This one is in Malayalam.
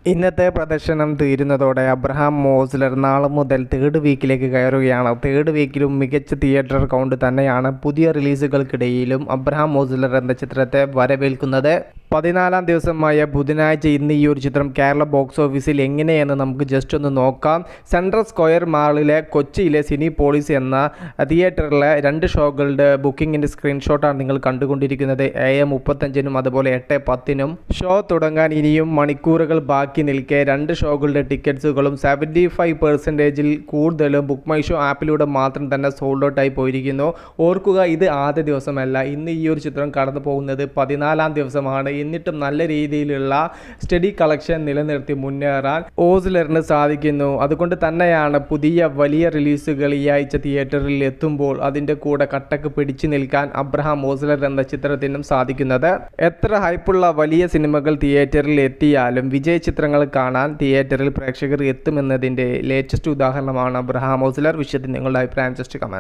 ഇന്നത്തെ പ്രദർശനം തീരുന്നതോടെ അബ്രഹാം മോസ്ലർ നാളെ മുതൽ തേർഡ് വീക്കിലേക്ക് കയറുകയാണ്. തേർഡ് വീക്കിലും മികച്ച തിയേറ്റർ കൗണ്ട് തന്നെയാണ് പുതിയ റിലീസുകൾക്കിടയിലും അബ്രഹാം മോസ്ലർ എന്ന ചിത്രത്തെ വരവേൽക്കുന്നത്. 14-ാം ദിവസമായ ബുധനാഴ്ച ഇന്ന് ഈ ഒരു ചിത്രം കേരള ബോക്സ് ഓഫീസിൽ എങ്ങനെയെന്ന് നമുക്ക് ജസ്റ്റ് ഒന്ന് നോക്കാം. സെൻട്രൽ സ്ക്വയർ മാളിലെ കൊച്ചിയിലെ സിനിപോളിസ് എന്ന തിയേറ്ററിലെ 2 ഷോകളുടെ ബുക്കിങ്ങിൻ്റെ സ്ക്രീൻഷോട്ടാണ് നിങ്ങൾ കണ്ടുകൊണ്ടിരിക്കുന്നത്. 7:35-നും അതുപോലെ 8:10-നും ഷോ തുടങ്ങാൻ ഇനിയും മണിക്കൂറുകൾ ബാക്കി നിൽക്കെ 2 ഷോകളുടെ ടിക്കറ്റ്സുകളും 75% കൂടുതലും ബുക്ക് മൈ ഷോ ആപ്പിലൂടെ മാത്രം തന്നെ സോൾഡ് ഔട്ട് ആയി പോയിരിക്കുന്നു. ഓർക്കുക, ഇത് ആദ്യ ദിവസമല്ല. ഇന്ന് ഈ ഒരു ചിത്രം കടന്നു പോകുന്നത് 14-ാം ദിവസമാണ്. എന്നിട്ടും നല്ല രീതിയിലുള്ള സ്റ്റഡി കളക്ഷൻ നിലനിർത്തി മുന്നേറാൻ ഓസ്ലറിന് സാധിക്കുന്നു. അതുകൊണ്ട് തന്നെയാണ് പുതിയ വലിയ റിലീസുകൾ ഈ ആഴ്ച തിയേറ്ററിൽ എത്തുമ്പോൾ അതിൻ്റെ കൂടെ കട്ടക്ക് പിടിച്ചു നിൽക്കാൻ അബ്രഹാം ഓസ്ലർ എന്ന ചിത്രത്തിനും സാധിക്കുന്നത്. എത്ര ഹൈപ്പുള്ള വലിയ സിനിമകൾ തിയേറ്ററിൽ എത്തിയാലും വിജയ ചിത്രങ്ങൾ കാണാൻ തിയേറ്ററിൽ പ്രേക്ഷകർ എത്തുമെന്നതിൻ്റെ ലേറ്റസ്റ്റ് ഉദാഹരണമാണ് അബ്രഹാം ഓസ്ലർ. വിഷയത്തിൽ നിങ്ങളുടെ അഭിപ്രായം ജസ്റ്റ് കമന്റ്.